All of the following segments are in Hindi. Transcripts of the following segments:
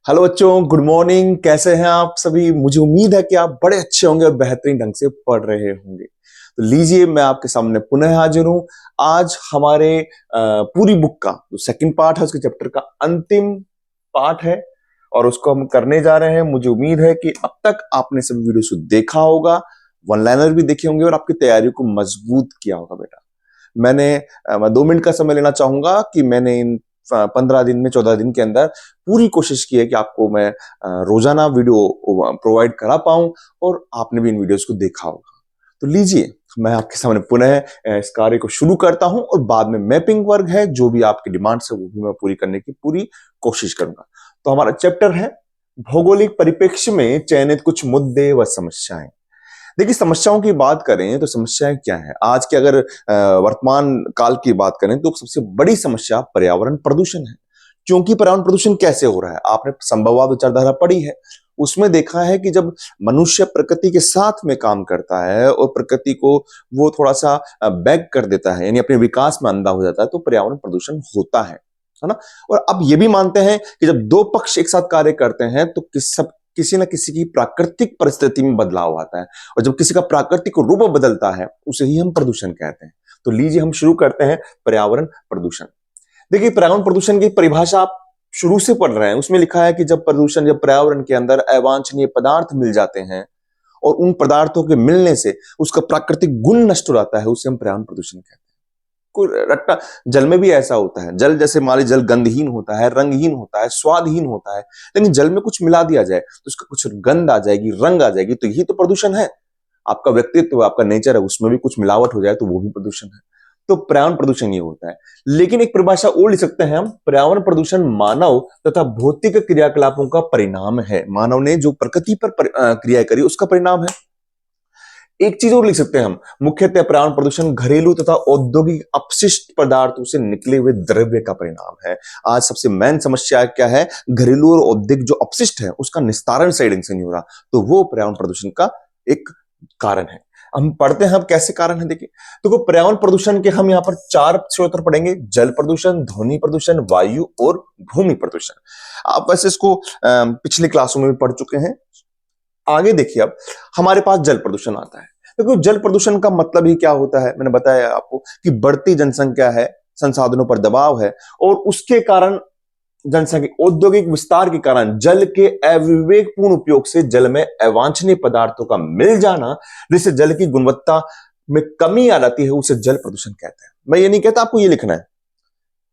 हेलो बच्चों, गुड मॉर्निंग। कैसे हैं आप सभी? मुझे उम्मीद है कि आप बड़े अच्छे होंगे और बेहतरीन ढंग से पढ़ रहे होंगे। तो लीजिए, मैं आपके सामने पुनः हाजिर हूं। आज हमारे पूरी बुक का जो सेकंड पार्ट है, उसके चैप्टर का अंतिम पार्ट है और उसको हम करने जा रहे हैं। मुझे उम्मीद है कि अब तक आपने सभी वीडियोस को देखा होगा, वन लाइनर भी देखे होंगे और आपकी तैयारी को मजबूत किया होगा। बेटा, मैं 2 मिनट का समय लेना चाहूंगा कि मैंने इन 15 दिन में 14 दिन के अंदर पूरी कोशिश की है कि आपको मैं रोजाना वीडियो प्रोवाइड करा पाऊं और आपने भी इन वीडियोस को देखा होगा। तो लीजिए, मैं आपके सामने पुनः इस कार्य को शुरू करता हूं और बाद में मैपिंग वर्क है, जो भी आपकी डिमांड है वो भी मैं पूरी करने की पूरी कोशिश करूंगा। तो हमारा चैप्टर है भौगोलिक परिप्रेक्ष्य में चयनित कुछ मुद्दे व समस्याएं। देखिए, समस्याओं की बात करें तो समस्याएं क्या है आज के, अगर वर्तमान काल की बात करें तो सबसे बड़ी समस्या पर्यावरण प्रदूषण है। क्योंकि पर्यावरण प्रदूषण कैसे हो रहा है, आपने संभववाद विचारधारा पढ़ी है, उसमें देखा है कि जब मनुष्य प्रकृति के साथ में काम करता है और प्रकृति को वो थोड़ा सा बैक कर देता है, यानी अपने विकास में अंधा हो जाता है, तो पर्यावरण प्रदूषण होता है ना। और अब ये भी मानते हैं कि जब दो पक्ष एक साथ कार्य करते हैं तो किसी न किसी की प्राकृतिक परिस्थिति में बदलाव आता है और जब किसी का प्राकृतिक रूप बदलता है उसे ही हम प्रदूषण कहते हैं। तो लीजिए, हम शुरू करते हैं पर्यावरण प्रदूषण। देखिए, पर्यावरण प्रदूषण की परिभाषा आप शुरू से पढ़ रहे हैं, उसमें लिखा है कि जब पर्यावरण के अंदर अवांछनीय पदार्थ मिल जाते हैं और उन पदार्थों के मिलने से उसका प्राकृतिक गुण नष्ट हो जाता है, उसे हम पर्यावरण प्रदूषण कहते हैं। कोई रट्टा, जल में भी ऐसा होता है। जल जैसे मान लीजिए, जल गंधहीन होता है, रंगहीन होता है, स्वादहीन होता है, लेकिन जल में कुछ मिला दिया जाए तो उसका कुछ गंध आ जाएगी, रंग आ जाएगी, तो यही तो प्रदूषण है। आपका व्यक्तित्व, आपका नेचर है, उसमें भी कुछ मिलावट हो जाए तो वो भी प्रदूषण है। तो पर्यावरण प्रदूषण ये होता है। लेकिन एक परिभाषा और लिख सकते हैं हम, पर्यावरण प्रदूषण मानव तथा भौतिक क्रियाकलापों का परिणाम है। मानव ने जो प्रकृति पर क्रिया करी उसका परिणाम है। एक चीज और लिख सकते हैं हम, मुख्यतः पर्यावरण प्रदूषण घरेलू तथा औद्योगिक अपशिष्ट पदार्थों से निकले हुए द्रव्य का परिणाम है। आज सबसे मेन समस्या क्या है? घरेलू और औद्योगिक जो अपशिष्ट है उसका निस्तारण सही ढंग से नहीं हो रहा, तो वो पर्यावरण प्रदूषण का एक कारण है। हम पढ़ते हैं अब कैसे कारण है। देखिए, तो पर्यावरण प्रदूषण के हम यहाँ पर 4 स्रोत पढ़ेंगे: जल प्रदूषण, ध्वनि प्रदूषण, वायु और भूमि प्रदूषण। आप वैसे इसको पिछली क्लासों में भी पढ़ चुके हैं। आगे देखिए, अब हमारे पास जल प्रदूषण आता है। देखो, जल प्रदूषण का मतलब ही क्या होता है, मैंने बताया आपको कि बढ़ती जनसंख्या है, संसाधनों पर दबाव है और उसके कारण जनसंख्या, औद्योगिक विस्तार के कारण जल के अविवेकपूर्ण उपयोग से जल में अवांछनीय पदार्थों का मिल जाना, जिससे जल की गुणवत्ता में कमी आ जाती है, उसे जल प्रदूषण कहते हैं। मैं ये नहीं कहता आपको ये लिखना है,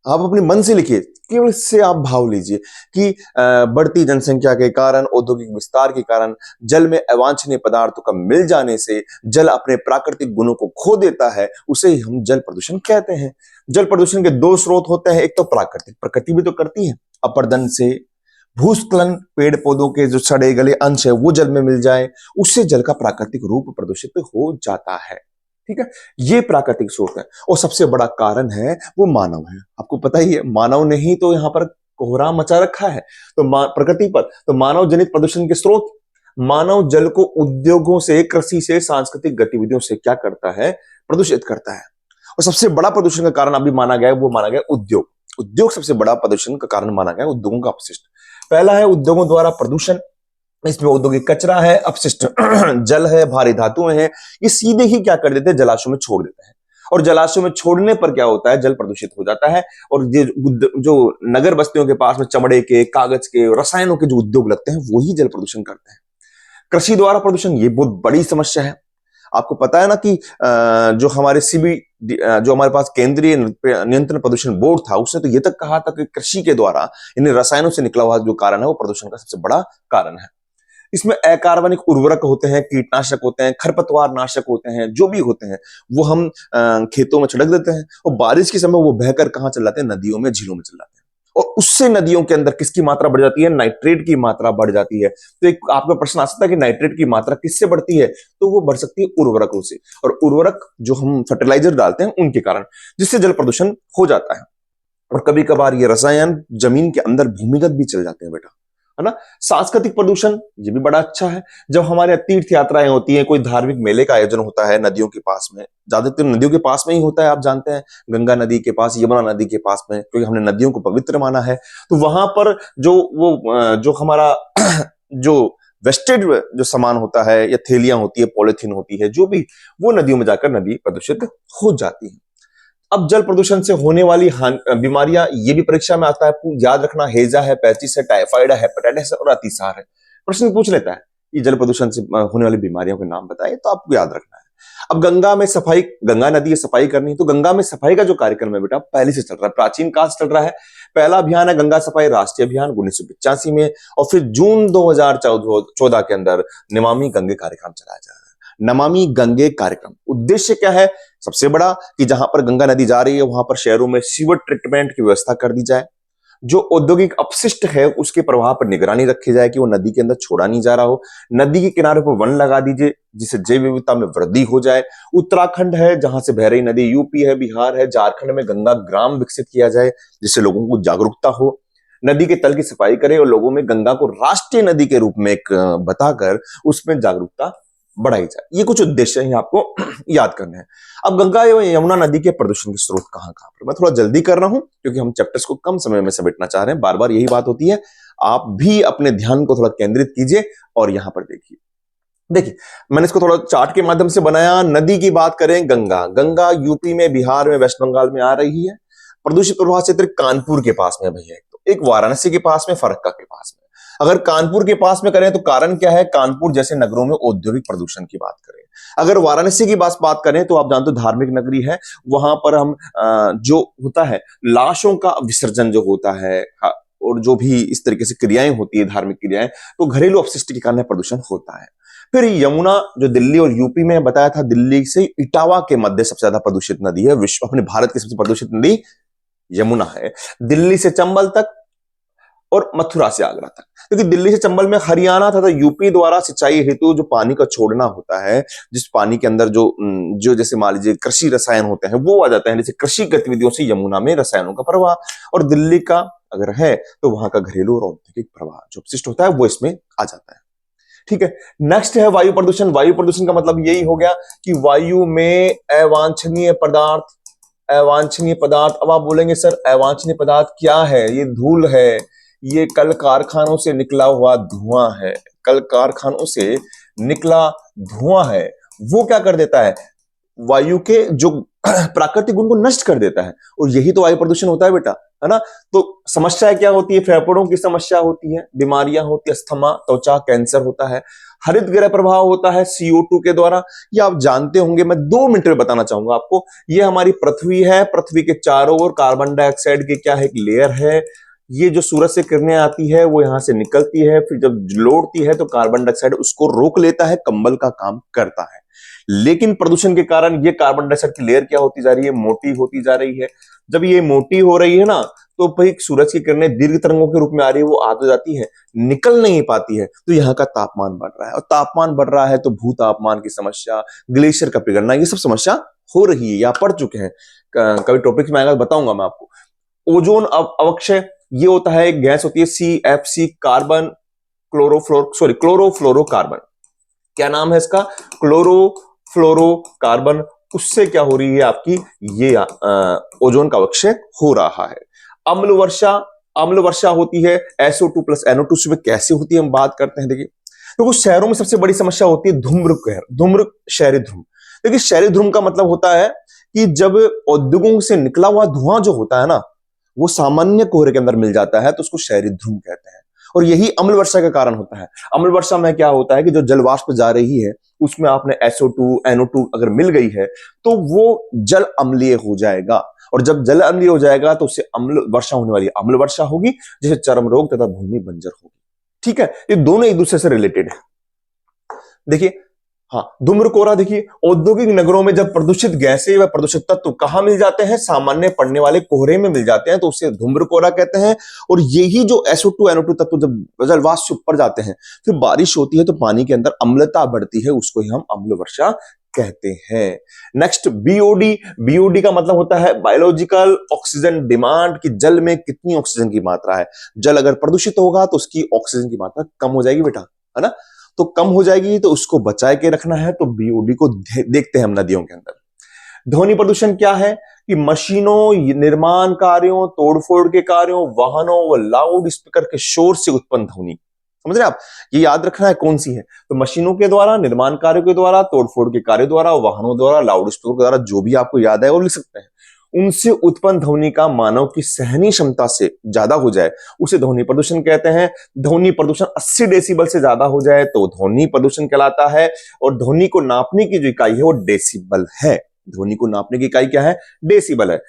आप अपने मन से लिखिए, केवल इससे आप भाव लीजिए कि बढ़ती जनसंख्या के कारण, औद्योगिक विस्तार के कारण जल में अवांछनीय पदार्थों का मिल जाने से जल अपने प्राकृतिक गुणों को खो देता है, उसे ही हम जल प्रदूषण कहते हैं। जल प्रदूषण के 2 स्रोत होते हैं। एक तो प्राकृतिक, प्रकृति भी तो करती है, अपरदन से भूस्खलन, पेड़ पौधों के जो सड़े गले अंश है वो जल में मिल जाए, उससे जल का प्राकृतिक रूप प्रदूषित हो जाता है। ठीक है, ये प्राकृतिक स्रोत है। और सबसे बड़ा कारण है वो मानव है। आपको पता ही है, मानव ने ही तो यहाँ पर कोहराम मचा रखा है तो प्रकृति पर। तो मानव जनित प्रदूषण के स्रोत, मानव जल को उद्योगों से, कृषि से, सांस्कृतिक गतिविधियों से क्या करता है? प्रदूषित करता है। और सबसे बड़ा प्रदूषण का कारण अभी माना गया है, वो माना गया उद्योग। उद्योग सबसे बड़ा प्रदूषण का कारण माना गया, उद्योगों का अपशिष्ट। पहला है उद्योगों द्वारा प्रदूषण। इसमें औद्योगिक कचरा है, अपशिष्ट जल है, भारी धातुएं हैं, ये सीधे ही क्या कर देते हैं? जलाशयों में छोड़ देते हैं। और जलाशयों में छोड़ने पर क्या होता है? जल प्रदूषित हो जाता है। और ये जो नगर बस्तियों के पास में चमड़े के, कागज के, रसायनों के जो उद्योग लगते हैं, वही जल प्रदूषण करते हैं। कृषि द्वारा प्रदूषण, ये बहुत बड़ी समस्या है। आपको पता है ना कि जो हमारे जो हमारे पास केंद्रीय नियंत्रण प्रदूषण बोर्ड था, उसने तो ये तक कहा था कि कृषि के द्वारा इन रसायनों से निकला हुआ जो कारण है वो प्रदूषण का सबसे बड़ा कारण है। इसमें अकार्बनिक उर्वरक होते हैं, कीटनाशक होते हैं, खरपतवार नाशक होते हैं, जो भी होते हैं वो हम खेतों में छिड़क देते हैं और बारिश के समय वो बहकर कहां चल जाते हैं? नदियों में, झीलों में चल जाते हैं। और उससे नदियों के अंदर किसकी मात्रा बढ़ जाती है? नाइट्रेट की मात्रा बढ़ जाती है। तो एक आपका प्रश्न आ सकता है कि नाइट्रेट की मात्रा किससे बढ़ती है? तो वो बढ़ सकती है उर्वरकों से, और उर्वरक जो हम फर्टिलाइजर डालते हैं उनके कारण, जिससे जल प्रदूषण हो जाता है। और कभी कभार ये रसायन जमीन के अंदर भूमिगत भी चल जाते हैं बेटा। है ना। सांस्कृतिक प्रदूषण ये भी बड़ा अच्छा है। जब हमारे यहाँ तीर्थ यात्राएं होती हैं, कोई धार्मिक मेले का आयोजन होता है नदियों के पास में, ज्यादातर नदियों के पास में ही होता है, आप जानते हैं, गंगा नदी के पास, यमुना नदी के पास में, क्योंकि हमने नदियों को पवित्र माना है। तो वहां पर जो हमारा जो वेस्टेड जो सामान होता है या थैलियां होती है, पॉलिथीन होती है, जो भी, वो नदियों में जाकर नदी प्रदूषित हो जाती है। अब जल प्रदूषण से होने वाली बीमारियां, ये भी परीक्षा में आता है, याद रखना, हैजा है, पैचिस है, टाइफाइड है, हेपेटाइटिस है और अतिसार है। प्रश्न पूछ लेता है कि जल प्रदूषण से होने वाली बीमारियों के नाम बताइए, तो आपको याद रखना है। अब गंगा में सफाई, गंगा नदी की सफाई करनी है, तो गंगा में सफाई का जो कार्यक्रम है बेटा पहले से चल रहा है, प्राचीन काल से चल रहा है। पहला अभियान है गंगा सफाई राष्ट्रीय अभियान 1985 में, और फिर जून 2014 के अंदर नमामि गंगे कार्यक्रम चलाया जा रहा है। नमामि गंगे कार्यक्रम उद्देश्य क्या है? सबसे बड़ा कि जहां पर गंगा नदी जा रही है वहां पर शहरों में सीवर ट्रीटमेंट की व्यवस्था कर दी जाए, जो औद्योगिक अपशिष्ट है उसके प्रवाह पर निगरानी रखी जाए कि वो नदी के अंदर छोड़ा नहीं जा रहा हो। नदी के किनारे पर वन लगा दीजिए जिससे जैव विविधता में वृद्धि हो जाए। उत्तराखंड है जहां से बह रही नदी, यूपी है, बिहार है, झारखंड में गंगा ग्राम विकसित किया जाए जिससे लोगों को जागरूकता हो। नदी के तल की सफाई करे और लोगों में गंगा को राष्ट्रीय नदी के रूप में एक बताकर उसमें जागरूकता बढ़ाई जाए। ये कुछ उद्देश्य हैं आपको याद करने हैं। अब गंगा एवं यमुना नदी के प्रदूषण के स्रोत कहां कहां पर, मैं थोड़ा जल्दी कर रहा हूं क्योंकि हम चैप्टर्स को कम समय में समेटना चाह रहे हैं, बार बार यही बात होती है। आप भी अपने ध्यान को थोड़ा केंद्रित कीजिए और यहां पर देखिए। देखिए, मैंने इसको थोड़ा चार्ट के माध्यम से बनाया। नदी की बात करें, गंगा, गंगा यूपी में, बिहार में, वेस्ट बंगाल में आ रही है। प्रदूषित प्रवाह क्षेत्र कानपुर के पास में भैया, एक वाराणसी के पास में, फरक्का के पास में। अगर कानपुर के पास में करें तो कारण क्या है? कानपुर जैसे नगरों में औद्योगिक प्रदूषण की बात करें। अगर वाराणसी की बात करें तो आप जानते हो धार्मिक नगरी है, वहां पर हम जो होता है लाशों का विसर्जन जो होता है, और जो भी इस तरीके से क्रियाएं होती है, धार्मिक क्रियाएं, तो घरेलू अपशिष्ट के कारण प्रदूषण होता है। फिर यमुना जो दिल्ली और यूपी में बताया था, दिल्ली से इटावा के मध्य सबसे ज्यादा प्रदूषित नदी है। विश्व अपने भारत की सबसे प्रदूषित नदी यमुना है। दिल्ली से चंबल तक और मथुरा से आगरा तक, क्योंकि दिल्ली से चंबल में हरियाणा तथा यूपी द्वारा सिंचाई हेतु जो पानी का छोड़ना होता है, जिस पानी के अंदर जो जैसे मान लीजिए कृषि रसायन होते हैं वो आ जाते हैं, जैसे कृषि गतिविधियों से यमुना में रसायनों का प्रवाह। और दिल्ली का अगर है तो वहां का घरेलू और औद्योगिक प्रवाह जो अपशिष्ट होता है वो इसमें आ जाता है। ठीक है, नेक्स्ट है वायु प्रदूषण। वायु प्रदूषण का मतलब यही हो गया कि वायु में अवांछनीय पदार्थ, अवांछनीय पदार्थ। अब आप बोलेंगे सर अवांछनीय पदार्थ क्या है? ये धूल है, ये कल कारखानों से निकला हुआ धुआं है, कल कारखानों से निकला धुआं है। वो क्या कर देता है? वायु के जो प्राकृतिक गुण को नष्ट कर देता है, और यही तो वायु प्रदूषण होता है बेटा, है ना। तो समस्या क्या होती है? फेफड़ों की समस्या होती है, बीमारियां होती है, अस्थमा, त्वचा कैंसर होता है। हरित गृह प्रभाव होता है CO2 के द्वारा, ये आप जानते होंगे, मैं 2 मिनट में बताना चाहूंगा आपको। ये हमारी पृथ्वी है, पृथ्वी के चारों ओर कार्बन डाइऑक्साइड की क्या है, एक लेयर है। ये जो सूरज से किरणें आती है वो यहां से निकलती है, फिर जब लौटती है तो कार्बन डाइऑक्साइड उसको रोक लेता है, कंबल का काम करता है। लेकिन प्रदूषण के कारण ये कार्बन डाइऑक्साइड की लेयर क्या होती जा रही है? मोटी होती जा रही है। जब ये मोटी हो रही है ना, तो भाई सूरज की किरणें दीर्घ तरंगों के रूप में आ रही है, वो आ तो जाती है, निकल नहीं पाती है, तो यहाँ का तापमान बढ़ रहा है। और तापमान बढ़ रहा है तो भू तापमान की समस्या, ग्लेशियर का पिघलना, ये सब समस्या हो रही है या पढ़ चुके हैं। कभी टॉपिक में आएगा बताऊंगा मैं आपको। ओजोन अवक्षय ये होता है, एक गैस होती है CFC, कार्बन क्लोरोफ्लोरोकार्बन। क्या नाम है इसका? क्लोरोफ्लोरोकार्बन। उससे क्या हो रही है आपकी? ये ओजोन का अवक्षय हो रहा है। अम्ल वर्षा, अम्ल वर्षा होती है SO2 प्लस NO2। सुबह कैसे होती है हम बात करते हैं। देखिए, तो कुछ शहरों में सबसे बड़ी समस्या होती है धूम्र शहरी धूम। देखिए, शहरी धूम का मतलब होता है कि जब औद्योगों से निकला हुआ धुआं जो होता है ना, वो सामान्य कोहरे के अंदर मिल जाता है, तो उसको शहरी धूम कहते हैं। और यही अम्ल वर्षा का कारण होता है। अम्ल वर्षा में क्या होता है कि जो जल वाष्प जा रही है उसमें आपने SO2 NO2 अगर मिल गई है तो वो जल अम्लीय हो जाएगा, और जब जल अम्लीय हो जाएगा तो उससे अम्ल वर्षा होने वाली है, अम्ल वर्षा होगी, जिससे चर्म रोग तथा भूमि बंजर होगी। ठीक है, ये दोनों एक दूसरे से रिलेटेड है। देखिए, हाँ, धूम्र कोहरा। देखिए, औद्योगिक नगरों में जब प्रदूषित गैसें व प्रदूषित तत्व कहां मिल जाते हैं? सामान्य पड़ने वाले कोहरे में मिल जाते हैं, तो उसे धूम्र कोहरा कहते हैं। और यही जो SO2 NO2 तत्व जब जलवाष्प से ऊपर जाते हैं, फिर बारिश होती है तो पानी के अंदर अम्लता बढ़ती है, उसको ही हम अम्ल वर्षा कहते हैं। Next BOD. बीओडी का मतलब होता है बायोलॉजिकल ऑक्सीजन डिमांड, कि जल में कितनी ऑक्सीजन की मात्रा है। जल अगर प्रदूषित होगा तो उसकी ऑक्सीजन की मात्रा कम हो जाएगी बेटा, है ना। तो कम हो जाएगी तो उसको बचा के रखना है, तो बीओडी को देखते हैं हम नदियों के अंदर। ध्वनि प्रदूषण क्या है कि मशीनों, निर्माण कार्यों, तोड़फोड़ के कार्यों, वाहनों व लाउड स्पीकर के शोर से उत्पन्न ध्वनि। समझ रहे आप, ये याद रखना है कौन सी है। तो मशीनों के द्वारा, निर्माण कार्यों के द्वारा, तोड़फोड़ के कार्यों द्वारा, वाहनों द्वारा, लाउड स्पीकर के द्वारा, जो भी आपको याद है वो लिख सकते हैं। उनसे उत्पन्न ध्वनि का मानव की सहनीय क्षमता से ज्यादा हो जाए उसे ध्वनि प्रदूषण कहते हैं। ध्वनि प्रदूषण 80 डेसिबल से ज्यादा हो जाए तो ध्वनि प्रदूषण कहलाता है। और ध्वनि को नापने की जो इकाई है वो डेसिबल है। ध्वनि को नापने की इकाई क्या है? डेसिबल है।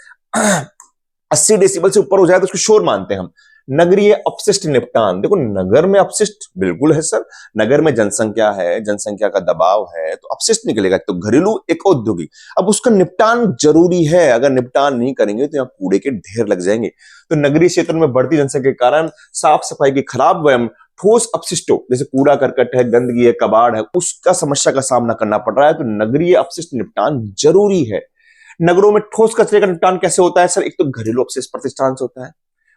80 डेसिबल से ऊपर हो जाए तो उसको शोर मानते हैं हम। नगरीय अपशिष्ट निपटान। देखो, नगर में अपशिष्ट बिल्कुल है सर, नगर में जनसंख्या है, जनसंख्या का दबाव है तो अपशिष्ट निकलेगा, तो घरेलू एक औद्योगिक। अब उसका निपटान जरूरी है, अगर निपटान नहीं करेंगे तो यहाँ कूड़े के ढेर लग जाएंगे। तो नगरीय क्षेत्रों में बढ़ती जनसंख्या के कारण साफ सफाई की खराब एवं ठोस अपशिष्टों जैसे कूड़ा करकट है, गंदगी है, कबाड़ है, उसका समस्या का सामना करना पड़ रहा है। तो नगरीय अपशिष्ट निपटान जरूरी है। नगरों में ठोस कचरे का निपटान कैसे होता है सर? एक तो घरेलू अपशिष्ट प्रतिष्ठान से होता है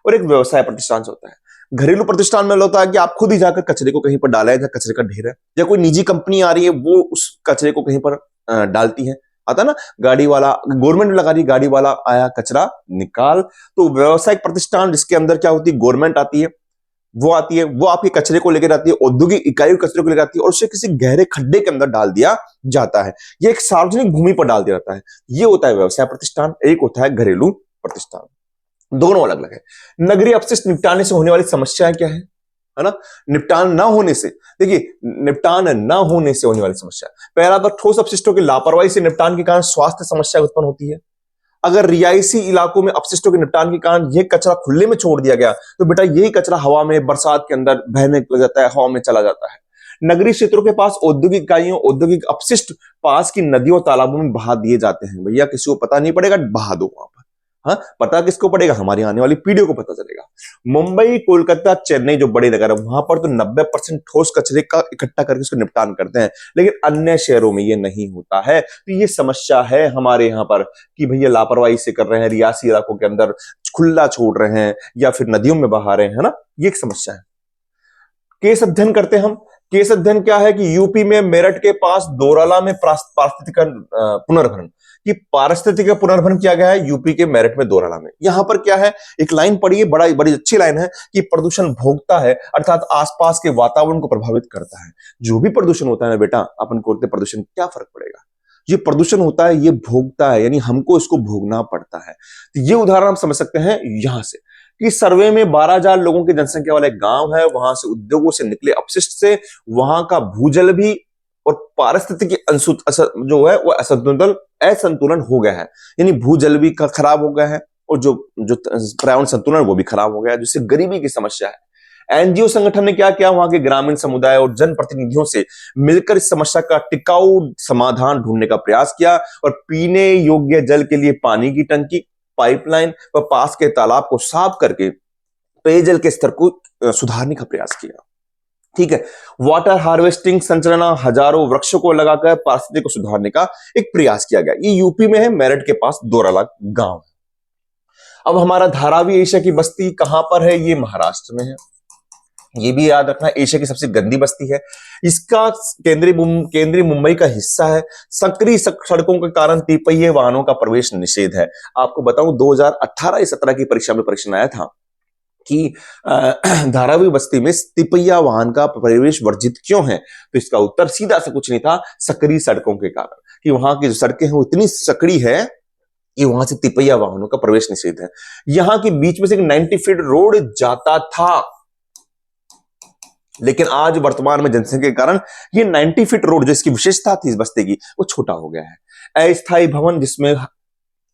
और एक व्यवसाय प्रतिष्ठान से होता है। घरेलू प्रतिष्ठान में होता है कि आप खुद ही जाकर कचरे को कहीं पर डाला है जहां कचरे का ढेर है, या कोई निजी कंपनी आ रही है वो उस कचरे को कहीं पर डालती है, आता ना गाड़ी वाला, गवर्नमेंट लगा रही, गाड़ी वाला आया कचरा निकाल। तो व्यवसायिक प्रतिष्ठान जिसके अंदर क्या होती है, गवर्नमेंट आती है, वो आती है, वो आपके कचरे को लेकर आती है, औद्योगिक इकाई कचरे को लेकर आती है और उसे किसी गहरे खड्डे के अंदर डाल दिया जाता है। ये एक सार्वजनिक भूमि पर डाल दिया जाता है। ये होता है व्यवसाय प्रतिष्ठान, एक होता है घरेलू प्रतिष्ठान। दोनों अलग अलग है। नगरीय अपशिष्ट निपटाने से होने वाली समस्या क्या है ना? निपटान ना होने से, देखिए, निपटान ना होने से होने वाली समस्या, पहला बार ठोस अपशिष्टों की लापरवाही से निपटान के कारण स्वास्थ्य समस्या उत्पन्न होती है। अगर रिहायशी इलाकों में अपशिष्टों के निपटान के कारण यह कचरा खुले में छोड़ दिया गया तो बेटा यही कचरा हवा में, बरसात के अंदर बहने लग जाता है, हवा में चला जाता है। नगरीय क्षेत्रों के पास औद्योगिक इकाइयों, औद्योगिक अपशिष्ट पास की नदियों, तालाबों में बहा दिए जाते हैं। भैया किसी को पता नहीं पड़ेगा, बहा दो वहां पर। हाँ, पता किसको पड़ेगा? हमारी आने वाली पीढ़ियों को पता चलेगा। मुंबई, कोलकाता, चेन्नई जो बड़े नगर है वहां पर तो 90% ठोस कचरे का इकट्ठा करके उसको निपटान करते हैं, लेकिन अन्य शहरों में ये नहीं होता है। तो ये समस्या है हमारे यहाँ पर कि भैया लापरवाही से कर रहे हैं, रियासी इलाकों के अंदर खुला छोड़ रहे हैं या फिर नदियों में बहा रहे हैं, है ना। ये एक समस्या है। केस अध्ययन करते हैं हम। केस अध्ययन क्या है कि यूपी में मेरठ के पास दोराला में पारिस्थितिक पुनर्भरण, कि पारिस्थितिक पुनर्भरण किया गया है यूपी के मेरठ में, दोराला में। यहां पर क्या है, एक लाइन पढ़िए, बड़ी अच्छी लाइन है कि प्रदूषण भोगता है अर्थात आसपास के वातावरण को प्रभावित करता है। जो भी प्रदूषण होता है ना बेटा, अपन को प्रदूषण क्या फर्क पड़ेगा, ये प्रदूषण होता है, ये भोगता है, यानी हमको इसको भोगना पड़ता है। तो ये उदाहरण हम समझ सकते हैं यहां से कि सर्वे में 12,000 लोगों की जनसंख्या वाला एक गांव है, वहां से उद्योगों से निकले अपशिष्ट से वहां का भूजल भी और पारिस्थितिकी जो है वो असंतुलन हो गया है, यानी भूजल भी खराब हो गया है और जो जो पर्यावरण संतुलन वो भी खराब हो गया है, जिससे गरीबी की समस्या है। एनजीओ संगठन ने क्या किया, वहां के ग्रामीण समुदाय और जनप्रतिनिधियों से मिलकर इस समस्या का टिकाऊ समाधान ढूंढने का प्रयास किया और पीने योग्य जल के लिए पानी की टंकी, पाइपलाइन व पास के तालाब को साफ करके पेयजल के स्तर को सुधारने का प्रयास किया। ठीक है, वाटर हार्वेस्टिंग संरचना, हजारों वृक्षों को लगाकर पारिस्थितिकी को सुधारने का एक प्रयास किया गया। ये यूपी में है, मेरठ के पास दोराला गांव है। अब हमारा धारावी एशिया की बस्ती कहां पर है? ये महाराष्ट्र में है। ये भी याद रखना, एशिया की सबसे गंदी बस्ती है। इसका केंद्रीय मुंबई का हिस्सा है। संकरी सड़कों के कारण तिपहिए वाहनों का प्रवेश निषेध है। आपको बताऊं 2018-17 की परीक्षा में प्रश्न आया था कि धारावी बस्ती में तिपहिया वाहन का प्रवेश वर्जित क्यों है? तो इसका उत्तर सीधा से कुछ नहीं था, सकरी सड़कों के कारण, कि वहां की जो सड़कें हैं वो इतनी सकड़ी है कि वहां से तिपहिया वाहनों का प्रवेश निषेध है। यहां के बीच में से एक 90 फीट रोड जाता था, लेकिन आज वर्तमान में जनसंख्या के कारण ये 90 फीट रोड जो इसकी विशेषता थी इस बस्ती की, वो छोटा हो गया है। अस्थायी भवन जिसमें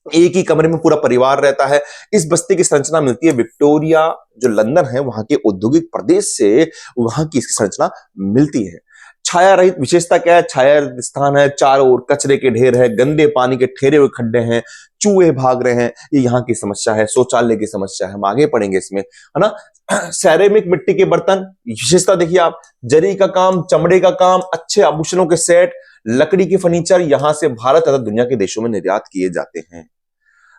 एक ही कमरे में पूरा परिवार रहता है। इस बस्ती की संरचना मिलती है विक्टोरिया जो लंदन है वहां के औद्योगिक प्रदेश से, वहां की इसकी संरचना मिलती है। छाया रहित विशेषता क्या है? छाया स्थान है, चारों ओर कचरे के ढेर है, गंदे पानी के ठहरे हुए खड्डे हैं, चूहे भाग रहे हैं, ये यहाँ की समस्या है। शौचालय की समस्या है, हम आगे पढ़ेंगे इसमें, है ना। सेरेमिक मिट्टी के बर्तन, विशेषता देखिए आप, जरी का काम, चमड़े का काम, अच्छे आभूषणों के सेट, लकड़ी के फर्नीचर यहां से भारत तथा दुनिया के देशों में निर्यात किए जाते हैं।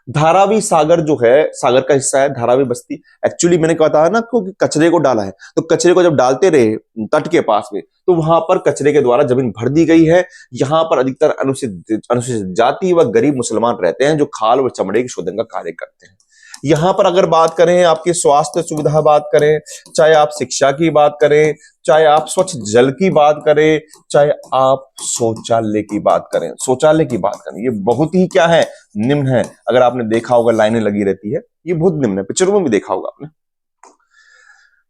धारावी सागर जो है, सागर का हिस्सा है धारावी बस्ती। एक्चुअली मैंने कहा था ना कि कचरे को डाला है, तो कचरे को जब डालते रहे तट के पास में, तो वहां पर कचरे के द्वारा जमीन भर दी गई है। यहाँ पर अधिकतर अनुसूचित जाति व गरीब मुसलमान रहते हैं, जो खाल व चमड़े के शोधन का कार्य करते हैं। यहाँ पर अगर बात करें आपकी स्वास्थ्य सुविधा बात करें, चाहे आप शिक्षा की बात करें, चाहे आप स्वच्छ जल की बात करें, चाहे आप शौचालय की बात करें, ये बहुत ही क्या है, निम्न है। अगर आपने देखा होगा लाइनें लगी रहती है, ये बहुत निम्न है, पिक्चरों में भी देखा होगा आपने।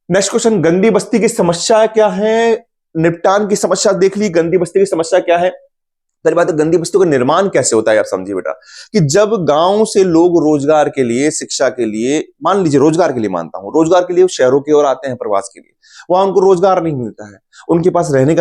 नेक्स्ट क्वेश्चन, गंदी बस्ती की समस्या क्या है? निपटान की समस्या देख ली, गंदी बस्ती की समस्या क्या है? पहली बात है, गंदी बस्तियों का निर्माण कैसे होता है, आप समझिए बेटा, कि जब गांव से लोग रोजगार के लिए, शिक्षा के लिए, मान लीजिए रोजगार के लिए, मानता हूं रोजगार के लिए शहरों की ओर आते हैं प्रवास के लिए, वहां उनको रोजगार नहीं मिलता है, उनके पास रहने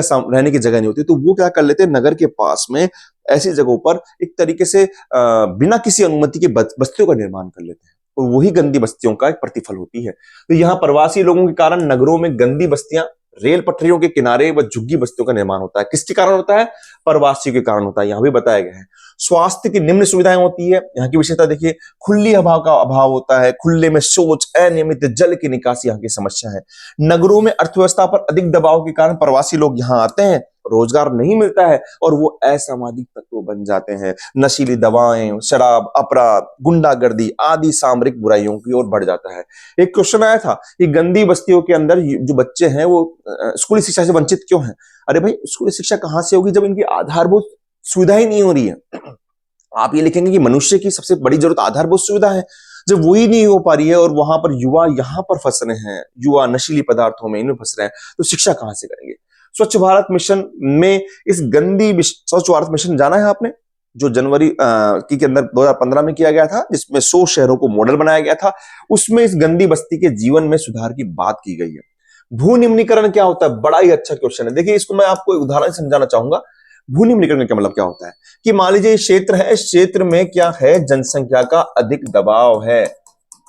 की जगह नहीं होती, तो वो क्या कर लेते हैं, नगर के पास में ऐसी जगहों पर एक तरीके से बिना किसी अनुमति के बस्तियों का निर्माण कर लेते हैं, और वही गंदी बस्तियों का एक प्रतिफल होती है। तो यहाँ प्रवासी लोगों के कारण नगरों में गंदी बस्तियां, रेल पटरियों के किनारे व झुग्गी बस्तियों का निर्माण होता है। किसके कारण होता है? प्रवासी के कारण होता है, यहां भी बताया गया है। स्वास्थ्य की निम्न सुविधाएं होती है, यहाँ की विशेषता देखिए, खुली हवा का अभाव होता है, खुले में शौच, अनियमित जल की निकासी यहाँ की समस्या है। नगरों में अर्थव्यवस्था पर अधिक दबाव के कारण प्रवासी लोग यहाँ आते हैं, रोजगार नहीं मिलता है और वो असामाजिक तत्व बन जाते हैं। नशीली दवाएं, शराब, अपराध, गुंडागर्दी आदि सामरिक बुराइयों की ओर बढ़ जाता है। एक क्वेश्चन आया था कि गंदी बस्तियों के अंदर जो बच्चे हैं वो स्कूली शिक्षा से वंचित क्यों हैं? अरे भाई, स्कूली शिक्षा कहां से होगी जब इनकी आधारभूत सुविधा ही नहीं हो रही है। आप ये लिखेंगे कि मनुष्य की सबसे बड़ी जरूरत आधारभूत सुविधा है, जब वही नहीं हो पा रही है और वहां पर युवा यहाँ पर फंस रहे हैं, युवा नशीली पदार्थों में इनमें फंस रहे हैं, तो शिक्षा कहां से करेंगे? स्वच्छ भारत मिशन में स्वच्छ भारत मिशन जाना है आपने, जो जनवरी के अंदर 2015 में किया गया था, जिसमें 100 शहरों को मॉडल बनाया गया था, उसमें इस गंदी बस्ती के जीवन में सुधार की बात की गई है। भू निम्नीकरण क्या होता है? बड़ा ही अच्छा क्वेश्चन है। देखिए, इसको मैं आपको एक उदाहरण समझाना चाहूंगा। भू निम्नीकरण का मतलब क्या होता है कि मान लीजिए क्षेत्र है, इस क्षेत्र में क्या है, जनसंख्या का अधिक दबाव है,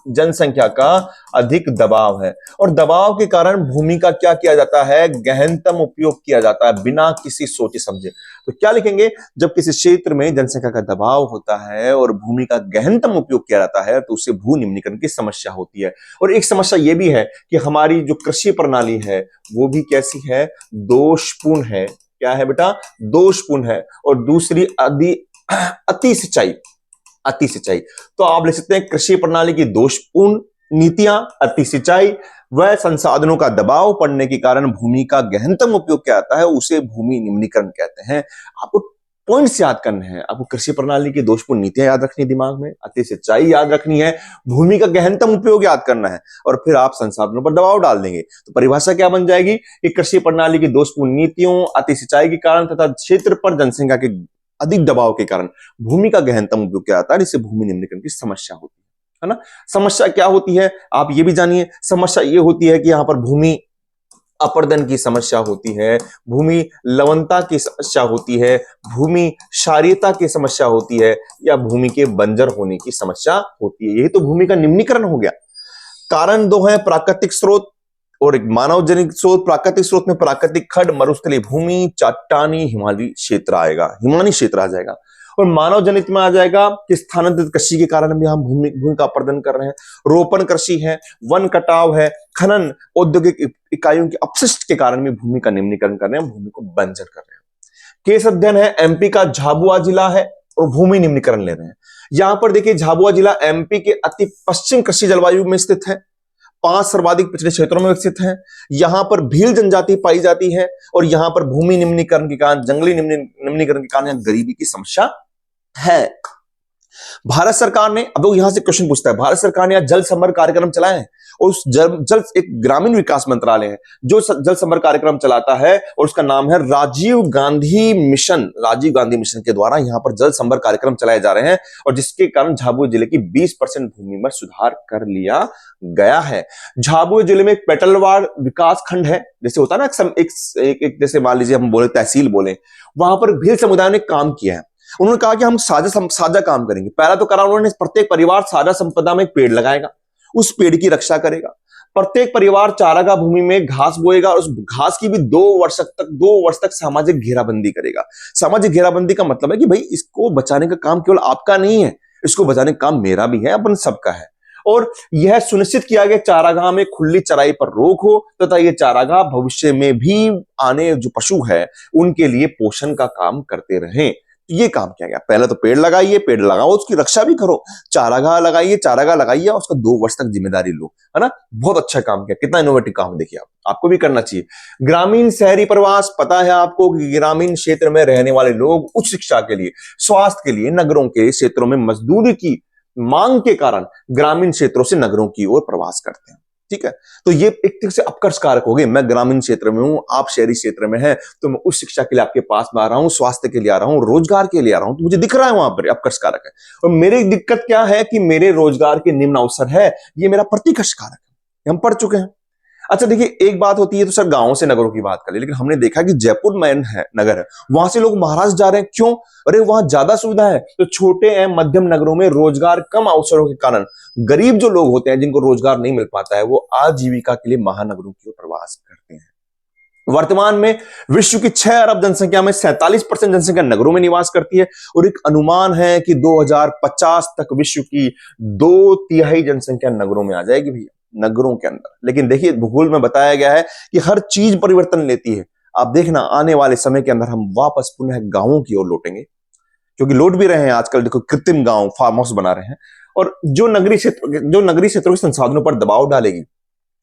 जनसंख्या का अधिक दबाव है, और दबाव के कारण भूमि का क्या किया जाता है, गहनतम उपयोग किया जाता है बिना किसी सोचे समझे। तो क्या लिखेंगे, जब किसी क्षेत्र में जनसंख्या का दबाव होता है और भूमि का गहनतम उपयोग किया जाता है, तो उससे भू निम्नीकरण की समस्या होती है। और एक समस्या यह भी है कि हमारी जो कृषि प्रणाली है वो भी कैसी है, दोषपूर्ण है। क्या है बेटा? दोषपूर्ण है। और दूसरी अति सिंचाई। तो आप लिख सकते हैं कृषि प्रणाली की दोषपूर्ण नीतियां, अति सिंचाई व संसाधनों का दबाव पड़ने के कारण भूमि का गहनतम उपयोग क्या आता है, उसे भूमि निम्नीकरण कहते हैं। आपको पॉइंट्स याद करने हैं, आपको कृषि प्रणाली की दोषपूर्ण नीतियां याद रखनी है दिमाग में, अति सिंचाई याद रखनी है, भूमि का गहनतम उपयोग याद करना है, और फिर आप संसाधनों पर दबाव डाल देंगे। तो परिभाषा क्या बन जाएगी कि कृषि प्रणाली की दोषपूर्ण नीतियों, अति सिंचाई के कारण तथा क्षेत्र पर जनसंख्या के अधिक दबाव के कारण भूमि का गहनतम उपयोग क्या आता है, जिससे भूमि निम्नीकरण की समस्या होती है ना। समस्या क्या होती है आप ये भी जानिए। समस्या ये होती है कि यहां पर भूमि अपर्दन की समस्या होती है, भूमि लवणता की समस्या होती है, भूमि क्षारीयता की समस्या होती है, या भूमि के बंजर होने की समस्या होती है। यही तो भूमि का निम्नीकरण हो गया। कारण दो है, प्राकृतिक स्रोत और एक मानव जनित स्रोत। प्राकृतिक स्रोत में प्राकृतिक खंड, मरुस्थलीय भूमि, चट्टानी, हिमालयी क्षेत्र आ जाएगा। और मानव जनित में आ जाएगा कि स्थानांतरित कृषि के कारण भी हम भूमि का अपर्दन कर रहे हैं, रोपण कृषि है, वन कटाव है, खनन, औद्योगिक इकाइयों के अपशिष्ट के कारण भी भूमि का निम्नीकरण कर रहे हैं, भूमि को बंजर कर रहे हैं। केस अध्ययन है, एमपी का झाबुआ जिला है और भूमि निम्नीकरण ले रहे हैं। यहां पर देखिए, झाबुआ जिला एमपी के अति पश्चिम कृषि जलवायु में स्थित है, 5 सर्वाधिक पिछड़े क्षेत्रों में विकसित है, यहां पर भील जनजाति पाई जाती है, और यहां पर भूमि निम्नीकरण के कारण, जंगली निम्नीकरण के कारण यहां गरीबी की समस्या है। भारत सरकार ने, अब यहां से क्वेश्चन पूछता है, भारत सरकार ने यहां जल संवर्धन कार्यक्रम चलाए हैं, और उस जल एक ग्रामीण विकास मंत्रालय है जो जल संवर्धन कार्यक्रम चलाता है, और उसका नाम है राजीव गांधी मिशन। राजीव गांधी मिशन के द्वारा यहां पर जल संवर्धन कार्यक्रम चलाए जा रहे हैं, और जिसके कारण झाबुआ जिले की 20% भूमि में सुधार कर लिया गया है। झाबुआ जिले में एक पेटलवाड़ विकास खंड है, जैसे होता है ना एक जैसे मान लीजिए हम बोले तहसील बोले, वहां पर भील समुदाय ने काम किया है। उन्होंने कहा कि हम साझा काम करेंगे। पहला तो करा उन्होंने, प्रत्येक परिवार साझा संपदा में एक पेड़ लगाएगा, उस पेड़ की रक्षा करेगा। प्रत्येक परिवार चारागाह भूमि में घास बोएगा और उस घास की भी 2 वर्ष तक सामाजिक घेराबंदी करेगा। सामाजिक घेराबंदी का मतलब है कि भाई इसको बचाने का काम केवल आपका नहीं है, इसको बचाने का काम मेरा भी है, अपन सबका है। और यह सुनिश्चित किया गया चारागाह में खुली चराई पर रोक हो तथा ये चारागाह भविष्य में भी आने जो पशु है उनके लिए पोषण का काम करते रहें। ये काम किया गया। पहले तो पेड़ लगाइए, पेड़ लगाओ, उसकी रक्षा भी करो। चारागाह लगाइए, चारागाह लगाइए, उसका 2 वर्ष तक जिम्मेदारी लो, है ना। बहुत अच्छा काम किया, कितना इनोवेटिव काम है, देखिए आपको भी करना चाहिए। ग्रामीण शहरी प्रवास, पता है आपको कि ग्रामीण क्षेत्र में रहने वाले लोग उच्च शिक्षा के लिए, स्वास्थ्य के लिए नगरों के क्षेत्रों में मजदूरी की मांग के कारण ग्रामीण क्षेत्रों से नगरों की ओर प्रवास करते हैं। ठीक है, तो ये एक तरह से अपकर्ष कारक हो गए। मैं ग्रामीण क्षेत्र में हूं, आप शहरी क्षेत्र में हैं, तो मैं उस शिक्षा के लिए आपके पास में आ रहा हूं, स्वास्थ्य के लिए आ रहा हूं, रोजगार के लिए आ रहा हूं, तो मुझे दिख रहा है वहां पर अपकर्ष कारक है। और मेरी दिक्कत क्या है कि मेरे रोजगार के निम्न अवसर है, ये मेरा प्रतिकर्ष कारक है। हम पढ़ चुके हैं। अच्छा देखिए, एक बात होती है तो सर गांव से नगरों की बात कर ले, लेकिन हमने देखा कि जयपुर में है नगर है, वहां से लोग महाराष्ट्र जा रहे हैं। क्यों? अरे वहां ज्यादा सुविधा है। तो छोटे एवं मध्यम नगरों में रोजगार कम अवसरों के कारण गरीब जो लोग होते हैं जिनको रोजगार नहीं मिल पाता है, वो आजीविका के लिए महानगरों की ओर प्रवास करते हैं। वर्तमान में विश्व की 6 अरब जनसंख्या में 47% जनसंख्या नगरों में निवास करती है और एक अनुमान है कि 2050 तक विश्व की 2/3 जनसंख्या नगरों में आ जाएगी भैया, नगरों के अंदर। लेकिन देखिए, भूगोल में बताया गया है कि हर चीज परिवर्तन लेती है। आप देखना आने वाले समय के अंदर हम वापस पुनः गांवों की ओर लौटेंगे, क्योंकि लौट भी रहे हैं आजकल। देखो, कृत्रिम गांव, फार्म हाउस बना रहे हैं और जो नगरीय क्षेत्रों के संसाधनों पर दबाव डालेगी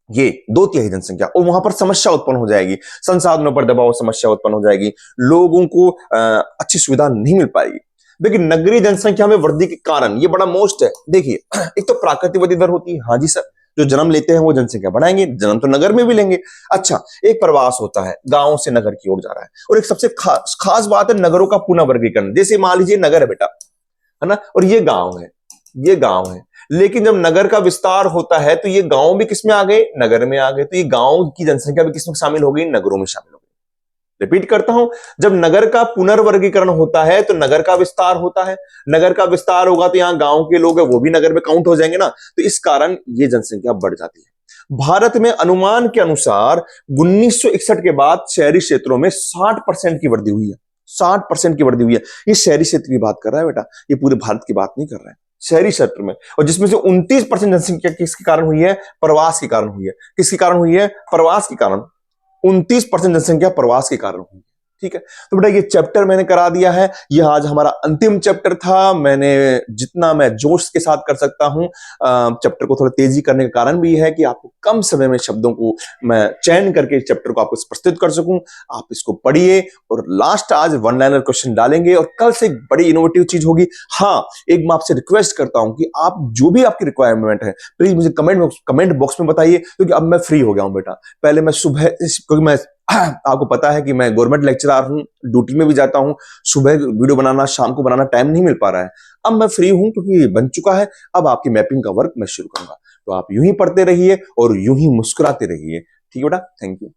ये 2/3 जनसंख्या, और वहां पर समस्या उत्पन्न हो जाएगी। संसाधनों पर दबाव, समस्या उत्पन्न हो जाएगी, लोगों को अच्छी सुविधा नहीं मिल पाएगी। देखिए, नगरीय जनसंख्या में वृद्धि के कारण ये बड़ा मोस्ट है। देखिए, एक तो प्राकृतिक वृद्धि दर होती है, हाँ जी सर, जो जन्म लेते हैं वो जनसंख्या बढ़ाएंगे, जन्म तो नगर में भी लेंगे। अच्छा, एक प्रवास होता है, गांव से नगर की ओर जा रहा है, और एक सबसे खास बात है नगरों का पुनः वर्गीकरण। जैसे मान लीजिए नगर है बेटा, है ना, और ये गांव है, ये गांव है, लेकिन जब नगर का विस्तार होता है तो ये गांव भी किसमें आ गए? नगर में आ गए। तो ये गांव की जनसंख्या भी किसमें शामिल हो गई? नगरों में शामिल हो गई। रिपीट करता हूं, जब नगर का पुनर्वर्गीकरण होता है तो नगर का विस्तार होता है। नगर का विस्तार होगा तो यहां गांव के लोग हैं वो भी नगर में काउंट हो जाएंगे ना, तो इस कारण ये जनसंख्या बढ़ जाती है। भारत में अनुमान के अनुसार 1961 के बाद शहरी क्षेत्रों में 60% की वृद्धि हुई है। 60% की वृद्धि हुई है। ये शहरी क्षेत्र की बात कर रहा है बेटा, ये पूरे भारत की बात नहीं कर रहा है। शहरी क्षेत्र में, और जिसमें से 29% जनसंख्या किसके कारण हुई है? प्रवास के कारण हुई है। किसके कारण हुई है? प्रवास के कारण। 29% जनसंख्या प्रवास के कारण हुई। ठीक है, तो बेटा ये चैप्टर मैंने करा दिया है। ये आज हमारा अंतिम चैप्टर था। मैंने जितना मैं जोश के साथ कर सकता हूं, चैप्टर को थोड़ा तेजी करने का कारण भी है कि आपको कम समय में शब्दों को मैं चयन करके इस चैप्टर को आपको प्रस्तुत कर सकूं। आप इसको पढ़िए और लास्ट आज वन लाइनर क्वेश्चन डालेंगे और कल से एक बड़ी इनोवेटिव चीज होगी। हाँ, एक मैं आपसे रिक्वेस्ट करता हूं कि आप जो भी आपकी रिक्वायरमेंट है प्लीज मुझे कमेंट बॉक्स में बताइए, क्योंकि अब मैं फ्री हो गया हूं बेटा। पहले मैं सुबह, क्योंकि मैं आपको पता है कि मैं गवर्नमेंट लेक्चरर हूं, ड्यूटी में भी जाता हूं, सुबह वीडियो बनाना, शाम को बनाना टाइम नहीं मिल पा रहा है। अब मैं फ्री हूं क्योंकि ये बन चुका है। अब आपकी मैपिंग का वर्क मैं शुरू करूंगा, तो आप यूं ही पढ़ते रहिए और यूं ही मुस्कुराते रहिए। ठीक है बेटा, थैंक यू।